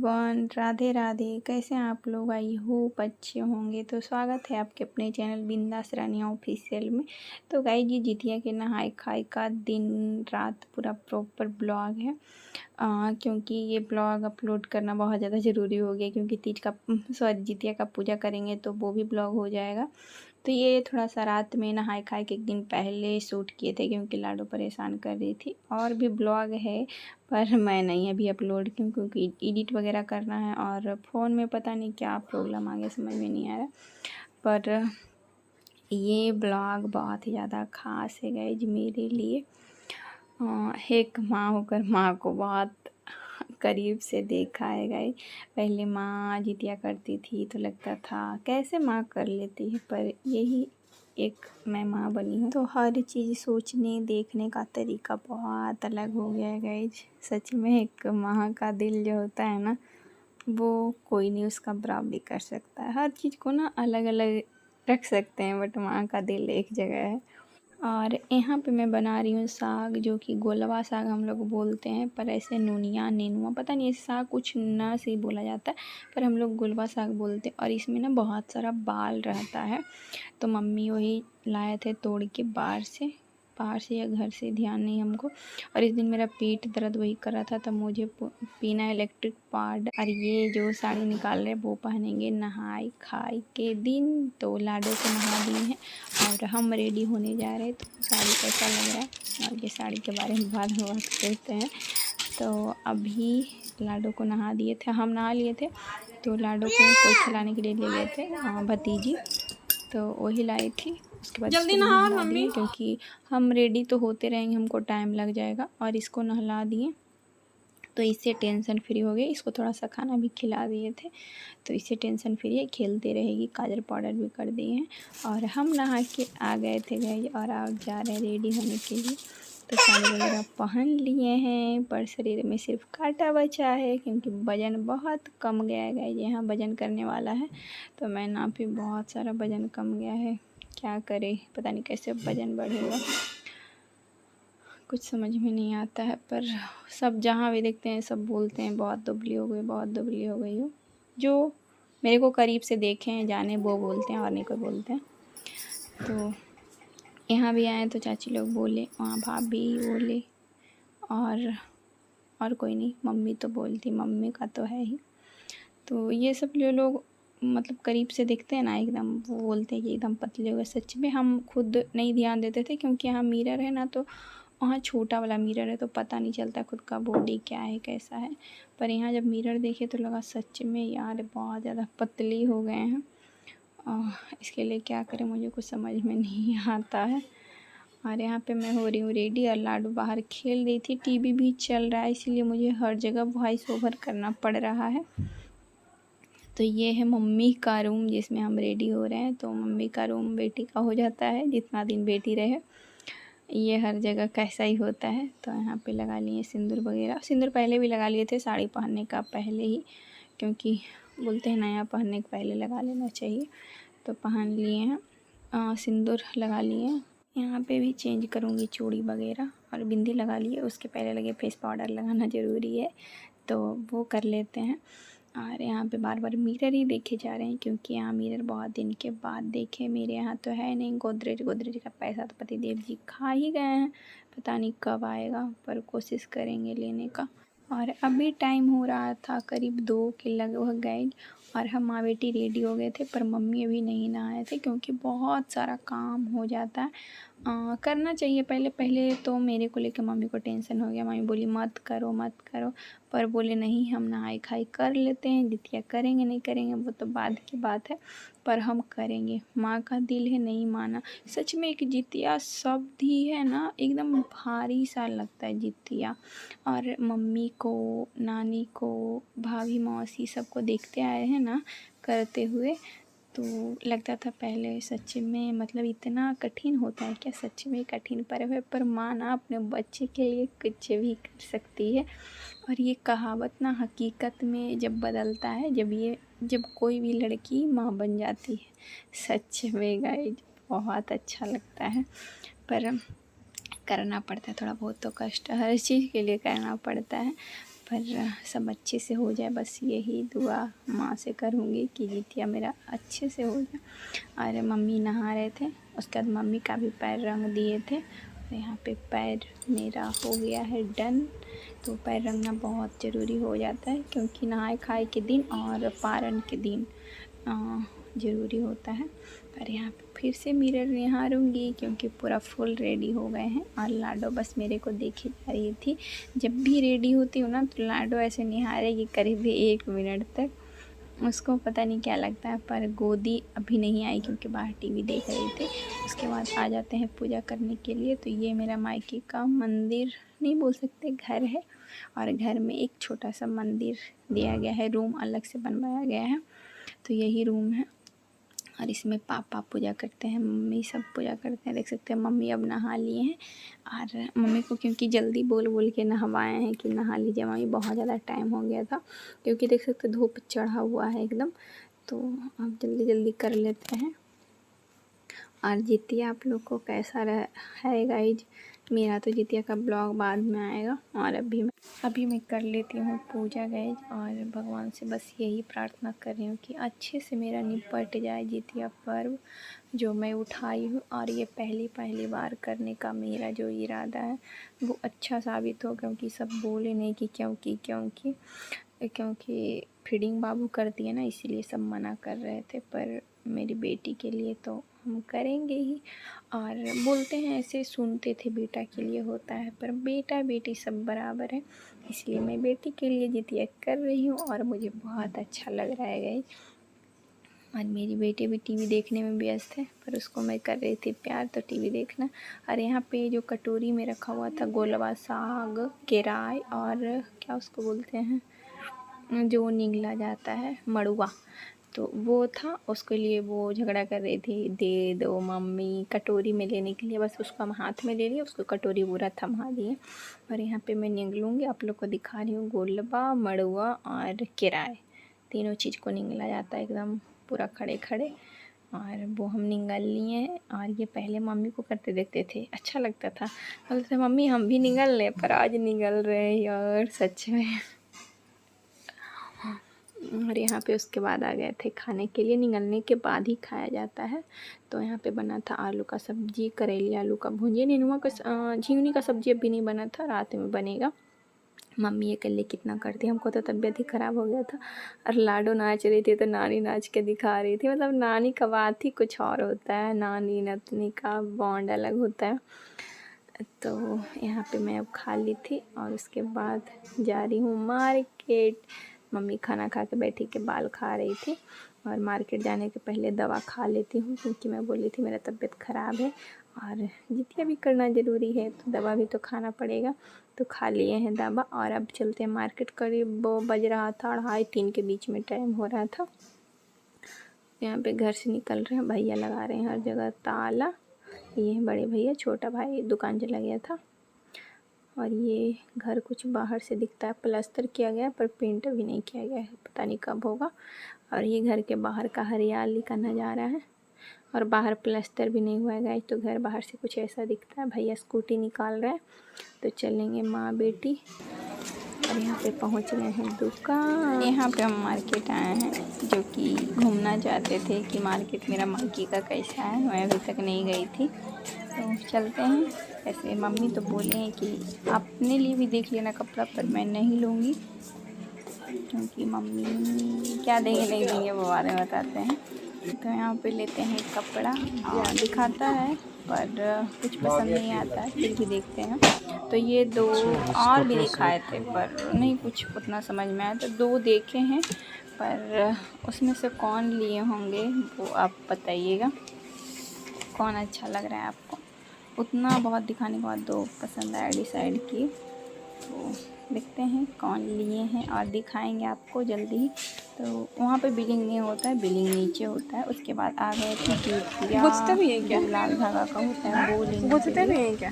Everyone, Radhe Radhe. कैसे हैं आप लोग? आई होप अच्छे होंगे। तो स्वागत है आपके अपने चैनल बिंदास रानिया ऑफिशियल में। तो गाइस जी, जितिया के नहाय खाए का दिन रात पूरा प्रॉपर ब्लॉग है। क्योंकि ये ब्लॉग अपलोड करना बहुत ज़्यादा ज़रूरी हो गया, क्योंकि जितिया का पूजा करेंगे तो वो भी ब्लॉग हो जाएगा। तो ये थोड़ा सा रात में नहाए खाए के एक दिन पहले शूट किए थे, क्योंकि लाडो परेशान कर रही थी। और भी ब्लॉग है पर मैं नहीं अभी अपलोड क्योंकि एडिट वगैरह करना है, और फ़ोन में पता नहीं क्या प्रॉब्लम आ गया, समझ में नहीं आ रहा। पर ये ब्लॉग बहुत ही ज़्यादा ख़ास है गाइज मेरे लिए। एक माँ होकर माँ को बहुत करीब से देखा है गाइज। पहले माँ जितिया करती थी तो लगता था कैसे माँ कर लेती है, पर यही एक मैं माँ बनी हूँ तो हर चीज़ सोचने देखने का तरीका बहुत अलग हो गया है गाइज। सच में एक माँ का दिल जो होता है ना, वो कोई नहीं उसका बराबरी कर सकता है। हर चीज़ को ना अलग अलग रख सकते हैं, बट माँ का दिल एक जगह है। और यहाँ पे मैं बना रही हूँ साग, जो कि गोलवा साग हम लोग बोलते हैं, पर ऐसे नूनिया नेनुआ पता नहीं, ऐसे साग कुछ न से ही बोला जाता है, पर हम लोग गोलवा साग बोलते हैं। और इसमें ना बहुत सारा बाल रहता है, तो मम्मी वही लाए थे तोड़ के बाहर से या घर से, ध्यान नहीं हमको। और इस दिन मेरा पेट दर्द वही कर रहा था, तब मुझे पीना इलेक्ट्रिक पाउडर। और ये जो साड़ी निकाल रहे हैं वो पहनेंगे नहाई खाई के दिन। तो लाडो को नहा दिए हैं और हम रेडी होने जा रहे हैं। तो साड़ी कैसा लग रहा है और ये साड़ी के बारे में बाद में बात करते हैं। तो अभी लाडो को नहा दिए थे, हम नहा लिए थे, तो लाडो को कोई खिलाने के लिए ले गए थे भतीजी, तो वही लाई थी। उसके बाद जल्दी नहा दिए, क्योंकि हम रेडी तो होते रहेंगे, हमको टाइम लग जाएगा। और इसको नहला दिए तो इससे टेंशन फ्री हो गई। इसको थोड़ा सा खाना भी खिला दिए थे, तो इससे टेंशन फ्री है, खेलते रहेगी। काजल पाउडर भी कर दिए हैं और हम नहा के आ गए थे गाइस। और आप जा रहे हैं रेडी होने के लिए, तो साड़ी वगैरह पहन लिए हैं, पर शरीर में सिर्फ कांटा बचा है, क्योंकि वज़न बहुत कम गया है गाइस। यहाँ वज़न करने वाला है, तो मैं नापी, बहुत सारा वज़न कम गया है। क्या करे, पता नहीं कैसे वज़न बढ़ेगा, कुछ समझ में नहीं आता है। पर सब जहाँ भी देखते हैं सब बोलते हैं बहुत दुबली हो गई, बहुत दुबली हो गई हो। जो मेरे को करीब से देखे हैं जाने वो बोलते हैं, और नहीं कोई बोलते हैं। तो यहाँ भी आए तो चाची लोग बोले, वहाँ भाभी बोले, और कोई नहीं, मम्मी तो बोलती, मम्मी का तो है ही। तो ये सब जो लोग मतलब करीब से देखते हैं ना, एकदम वो बोलते हैं कि एकदम पतले हो गए। सच में हम खुद नहीं ध्यान देते थे, क्योंकि यहाँ मिरर है ना, तो वहाँ छोटा वाला मिरर है, तो पता नहीं चलता खुद का बॉडी क्या है कैसा है। पर यहाँ जब मिरर देखे तो लगा सच में यार बहुत ज़्यादा पतली हो गए हैं। इसके लिए क्या करें मुझे कुछ समझ में नहीं आता है। और यहाँ पे मैं हो रही हूँ रेडी, और लाडू बाहर खेल रही थी। टीवी भी चल रहा है, इसीलिए मुझे हर जगह वॉइस ओवर करना पड़ रहा है। तो ये है मम्मी का रूम जिसमें हम रेडी हो रहे हैं। तो मम्मी का रूम बेटी का हो जाता है, जितना दिन बेटी रहे। ये हर जगह कैसा ही होता है। तो यहाँ पे लगा लिए सिंदूर वगैरह। सिंदूर पहले भी लगा लिए थे, साड़ी पहनने का पहले ही, क्योंकि बोलते हैं नया पहनने के पहले लगा लेना चाहिए। तो पहन लिए हैं, सिंदूर लगा लिए हैं। यहाँ पे भी चेंज करूँगी चूड़ी वगैरह, और बिंदी लगा लिए। उसके पहले लगे फेस पाउडर लगाना ज़रूरी है, तो वो कर लेते हैं। और यहाँ पे बार बार मिरर ही देखे जा रहे हैं, क्योंकि यहाँ मिरर बहुत दिन के बाद देखे। मेरे यहाँ तो है नहीं। गोदरेज का पैसा तो पतिदेव जी खा ही गए हैं, पता नहीं कब आएगा, पर कोशिश करेंगे लेने का। और अभी टाइम हो रहा था करीब 2 के लगभग गए, और हम माँ बेटी रेडी हो गए थे, पर मम्मी अभी नहीं नहाए थे, क्योंकि बहुत सारा काम हो जाता है। करना चाहिए पहले पहले तो मेरे को लेकर मम्मी को टेंशन हो गया। मम्मी बोली मत करो मत करो, पर बोले नहीं हम नहाई खाई कर लेते हैं, जितिया करेंगे नहीं करेंगे वो तो बाद की बात है, पर हम करेंगे। माँ का दिल है, नहीं माना। सच में एक जितिया शब्द ही है ना, एकदम भारी सा लगता है जितिया। और मम्मी को, नानी को, भाभी मौसी सबको देखते आए हैं ना करते हुए, तो लगता था पहले सच में मतलब इतना कठिन होता है क्या, सच में कठिन पर माँ ना अपने बच्चे के लिए कुछ भी कर सकती है। और ये कहावत ना हकीकत में जब बदलता है, जब कोई भी लड़की माँ बन जाती है, सच में गाइस बहुत अच्छा लगता है। पर करना पड़ता है थोड़ा बहुत तो कष्ट हर चीज़ के लिए करना पड़ता है। पर सब अच्छे से हो जाए, बस यही दुआ माँ से करूँगी कि जितिया मेरा अच्छे से हो जाए। और मम्मी नहा रहे थे, उसके बाद मम्मी का भी पैर रंग दिए थे। और यहाँ पे पैर मेरा हो गया है डन। तो पैर रंगना बहुत ज़रूरी हो जाता है, क्योंकि नहाए खाए के दिन और पारण के दिन ज़रूरी होता है। पर यहाँ पे फिर से मिरर निहारूंगी, क्योंकि पूरा फुल रेडी हो गए हैं। और लाडो बस मेरे को देखी जा रही थी। जब भी रेडी होती हूँ ना तो लाडो ऐसे निहारेगी करीब 1 मिनट तक। उसको पता नहीं क्या लगता है, पर गोदी अभी नहीं आई क्योंकि बाहर टीवी देख रही थी। उसके बाद आ जाते हैं पूजा करने के लिए। तो ये मेरा मायके का मंदिर नहीं बोल सकते, घर है। और घर में एक छोटा सा मंदिर दिया गया है, रूम अलग से बनवाया गया है। तो यही रूम है और इसमें पापा पूजा करते हैं, मम्मी सब पूजा करते हैं। देख सकते हैं मम्मी अब नहा लिए हैं। और मम्मी को क्योंकि जल्दी बोल बोल के नहवाए हैं कि नहा लीजिए मम्मी, बहुत ज़्यादा टाइम हो गया था, क्योंकि देख सकते धूप चढ़ा हुआ है एकदम। तो अब जल्दी जल्दी कर लेते हैं। और जितिया आप लोग को कैसा है गाइज, मेरा तो जितिया का ब्लॉग बाद में आएगा। और अभी मैं कर लेती हूँ पूजा गाइज। और भगवान से बस यही प्रार्थना कर रही हूँ कि अच्छे से मेरा निपट जाए जितिया पर्व जो मैं उठाई हूँ। और ये पहली बार करने का मेरा जो इरादा है वो अच्छा साबित हो, क्योंकि सब बोले नहीं कि क्योंकि फीडिंग बाबू करती है ना, इसीलिए सब मना कर रहे थे। पर मेरी बेटी के लिए तो हम करेंगे ही। और बोलते हैं ऐसे, सुनते थे बेटा के लिए होता है, पर बेटा बेटी सब बराबर है। इसलिए मैं बेटी के लिए जितिया कर रही हूँ और मुझे बहुत अच्छा लग रहा है गाइस। और मेरी बेटी भी टीवी देखने में व्यस्त है, पर उसको मैं कर रही थी प्यार, तो टीवी देखना। और यहाँ पे जो कटोरी में रखा हुआ था गोलवा साग, केराय और क्या उसको बोलते हैं जो निगला जाता है, मड़ुआ, तो वो था। उसके लिए वो झगड़ा कर रही थी, दे दो मम्मी, कटोरी में लेने के लिए। बस उसको हम हाथ में ले लिए, उसको कटोरी पूरा थमा दिए। और यहाँ पे मैं निगलूँगी, आप लोग को दिखा रही हूँ। गोलबा, मड़ुआ और केराय, तीनों चीज़ को निगला जाता है एकदम पूरा खड़े खड़े। और वो हम निगल लिए हैं। और ये पहले मम्मी को करते देखते थे, अच्छा लगता था, बोलते थे मम्मी हम भी निगल लें, पर आज निगल रहे यार सच में। और यहाँ पे उसके बाद आ गए थे खाने के लिए, निगलने के बाद ही खाया जाता है। तो यहाँ पे बना था आलू का सब्जी, करेली आलू का भुंजिया, नेनुआ का झिंगुनी का सब्जी अभी नहीं बना था, रात में बनेगा। मम्मी ये कल्ले कितना करती, हमको तो तबीयत ही ख़राब हो गया था। और लाडो नाच रही थी तो नानी नाच के दिखा रही थी। मतलब नानी का बात ही कुछ और होता है, नानी नतनी का बॉन्ड अलग होता है। तो यहाँ पे मैं अब खा ली थी और उसके बाद जा रही हूँ मार्केट। मम्मी खाना खा के बैठी के बाल खा रही थी। और मार्केट जाने के पहले दवा खा लेती हूँ, क्योंकि मैं बोली थी मेरा तबीयत ख़राब है और जितिया भी करना ज़रूरी है, तो दवा भी तो खाना पड़ेगा। तो खा लिए हैं दवा और अब चलते हैं मार्केट। करीब बज रहा था 2:30-3 के बीच में टाइम हो रहा था। यहाँ पे घर से निकल रहे हैं, भैया लगा रहे हैं हर जगह ताला। ये है बड़े भैया, छोटा भाई दुकान चला गया था। और ये घर कुछ बाहर से दिखता है, प्लास्टर किया गया पर पेंट अभी नहीं किया गया है, पता नहीं कब होगा। और ये घर के बाहर का हरियाली का नज़ारा है, और बाहर प्लास्टर भी नहीं हुआ है गाइस, तो घर बाहर से कुछ ऐसा दिखता है। भैया स्कूटी निकाल रहे हैं, तो चलेंगे माँ बेटी। और यहाँ पे पहुँच गए हैं दुकान। यहाँ पे हम मार्केट आए हैं, जो कि घूमना चाहते थे कि मार्केट मेरा मायके का कैसा है, मैं अभी तक नहीं गई थी, तो चलते हैं। ऐसे मम्मी तो बोले हैं कि अपने लिए भी देख लेना कपड़ा, पर मैं नहीं लूँगी, क्योंकि मम्मी क्या देंगे नहीं देंगे वो बाद में बताते हैं। तो यहाँ पे लेते हैं कपड़ा, और दिखाता है पर कुछ पसंद नहीं आता है, फिर भी देखते हैं। तो ये 2 और भी दिखाए थे, पर नहीं कुछ उतना समझ में आया, तो 2 देखे हैं, पर उसमें से कौन लिए होंगे वो आप बताइएगा, कौन अच्छा लग रहा है आपको। उतना बहुत दिखाने के बाद 2 पसंद आया, डिसाइड किए, तो देखते हैं कौन लिए हैं और दिखाएंगे आपको जल्दी ही। तो वहाँ पे बिलिंग नहीं होता है, बिलिंग नीचे होता है। उसके बाद आ गए थे जूतिया भी है क्या, लाल धागा का होता है वो लेने भी है क्या,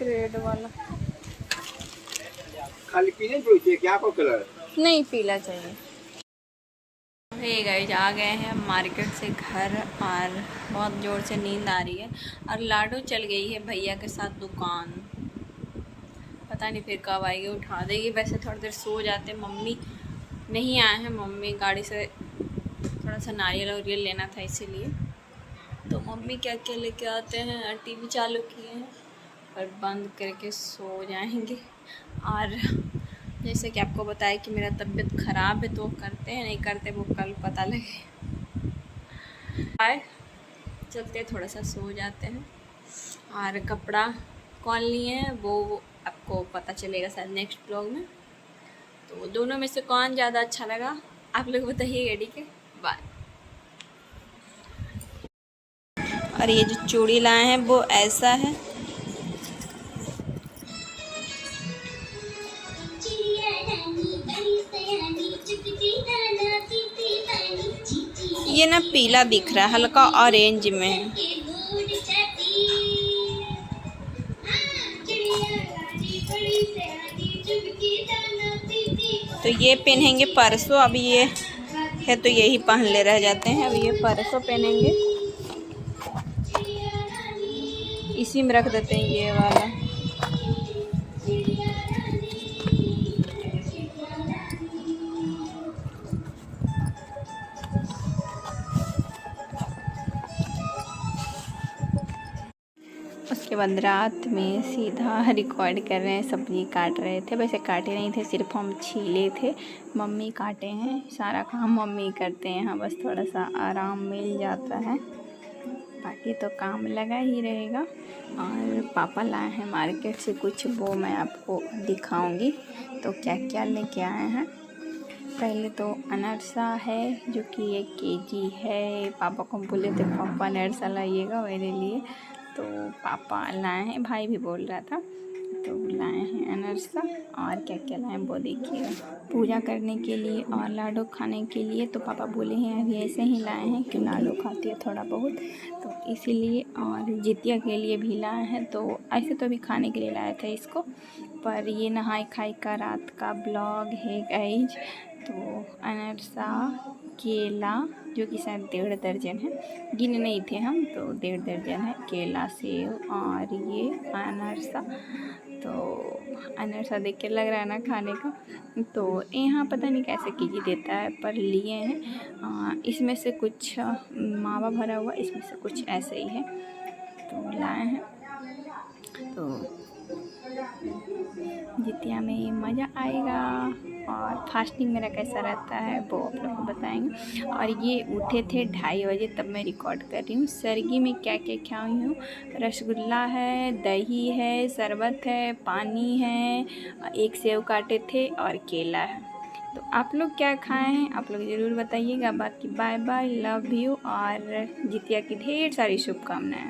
रेड वाला खाली पीले चाहिए क्या, आपको कलर नहीं पीला चाहिए। हे गाइस, आ गए हैं मार्केट से घर और बहुत ज़ोर से नींद आ रही है और लाडो चल गई है भैया के साथ दुकान। पता नहीं फिर कब आएगी, उठा देगी। वैसे थोड़ी देर सो जाते, मम्मी नहीं आए हैं। मम्मी गाड़ी से थोड़ा सा नारियल वारियल लेना था इसीलिए, तो मम्मी क्या क्या लेके आते हैं। टीवी चालू किए हैं और बंद करके सो जाएंगे। और जैसे कि आपको बताया कि मेरा तबीयत ख़राब है, तो करते हैं नहीं करते वो कल पता लगे। आए चलते थोड़ा सा सो जाते हैं। और कपड़ा कौन लिए हैं वो आपको पता चलेगा शायद नेक्स्ट ब्लॉग में। तो दोनों में से कौन ज़्यादा अच्छा लगा आप लोग बताइएगा, ठीक है। बाय। और ये जो चूड़ी लाए हैं वो ऐसा है, ये ना पीला दिख रहा है, हल्का ऑरेंज में है। तो ये पहनेंगे परसों। अभी ये है तो यही पहन ले रह जाते हैं। अभी ये परसों पहनेंगे, इसी में रख देते हैं ये वाला। उसके बाद रात में सीधा रिकॉर्ड कर रहे हैं, सब्ज़ी काट रहे थे। वैसे काटे नहीं थे, सिर्फ हम छीले थे। मम्मी काटे हैं, सारा काम मम्मी करते हैं। हाँ, बस थोड़ा सा आराम मिल जाता है, बाकी तो काम लगा ही रहेगा। और पापा लाए हैं मार्केट से कुछ, वो मैं आपको दिखाऊंगी। तो क्या क्या लेके आए हैं। पहले तो अनरसा है जो कि 1 kg है। पापा को बोले थे पापा अनरसा लाइएगा मेरे लिए, तो पापा लाए हैं। भाई भी बोल रहा था, तो लाए हैं अनरसा। और क्या क्या लाए हैं वो देखिएगा। पूजा करने के लिए और लाडो खाने के लिए तो पापा बोले हैं अभी ऐसे ही लाए हैं कि लाडो खाती है थोड़ा बहुत, तो इसीलिए। और जितिया के लिए भी लाए हैं, तो ऐसे तो अभी खाने के लिए लाए थे इसको, पर ये नहाई खाई का रात का ब्लॉग है गाइज। तो अनरसा, केला जो कि शायद 1.5 दर्जन है, गिने नहीं थे हम, तो 1.5 दर्जन है केला, सेब और ये अनरसा। तो अनरसा देख के लग रहा है ना खाने का। तो यहाँ पता नहीं कैसे केजी देता है, पर लिए हैं। इसमें से कुछ मावा भरा हुआ, इसमें से कुछ ऐसे ही है, तो लाए हैं। तो जितिया में मज़ा आएगा। और फास्टिंग मेरा कैसा रहता है वो आप लोग को बताएंगे। और ये उठे थे 2:30 बजे, तब मैं रिकॉर्ड कर रही हूँ। सरगी में क्या क्या खाई हूँ, रसगुल्ला है, दही है, शरबत है, पानी है, 1 सेव काटे थे और केला है। तो आप लोग क्या खाए हैं आप लोग ज़रूर बताइएगा। बाकी बाय बाय, लव यू, और जितिया की ढेर सारी शुभकामनाएँ।